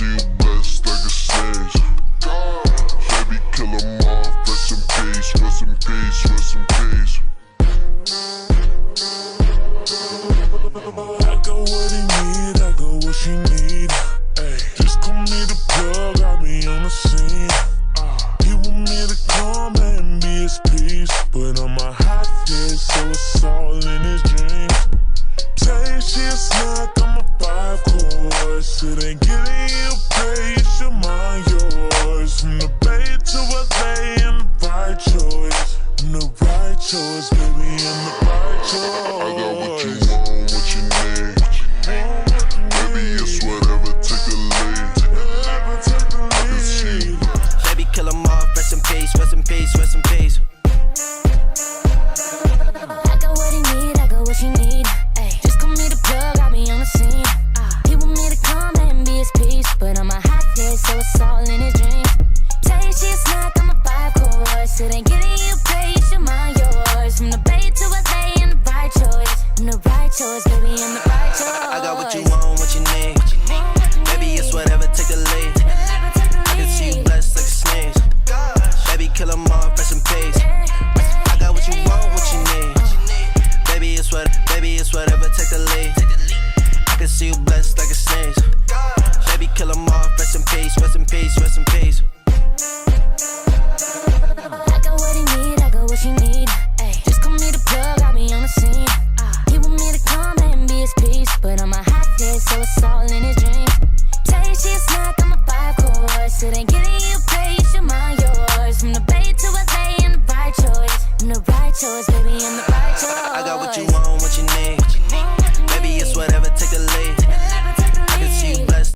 see you blessed like a sneeze. Baby, kill 'em off, rest in peace, rest in peace, rest in peace. I got what he need, I got what she need. Ay, just call me the plug, I'll be on the scene. He want me to come and be his peace, but on my hot dick, so it's all in his dreams. Say she a snack, I'm a 5-course. It ain't getting you pay, it's your mind, yours. From the Bay to LA, I'm the right choice. I'm the right choice, baby, I'm the right choice. I got what you want, what you need. Baby, it's whatever, take the lead. I can see you. Baby, kill 'em off, rest in peace, rest in peace, rest in peace. I got what he need, I got what she need. Ay, just call me the plug, I'll be on the scene. He want me to come and be his peace, but I'm a hot dick, so it's all in his dreams. Tell you she a snack, I'm a 5-course. It ain't getting you pay, it's your mind, yours. From the Bay to LA, I'm the right choice. I'm the right choice, baby, I'm the right choice. I got what you want, what you need. Baby, it's whatever, take the lead. I can see you blessed like a sneeze. Baby, kill 'em off, rest in peace. I got what you want, what you need. Baby, it's whatever, take the lead. I can see you blessed like a sneeze. Baby, kill 'em off, rest in peace, rest in peace, rest in peace. I got what he need, I got what she need. Ay, just call me the plug, I'll be on the scene. He want me to come and be his peace, but I'm a hot dick, so it's all in his dreams.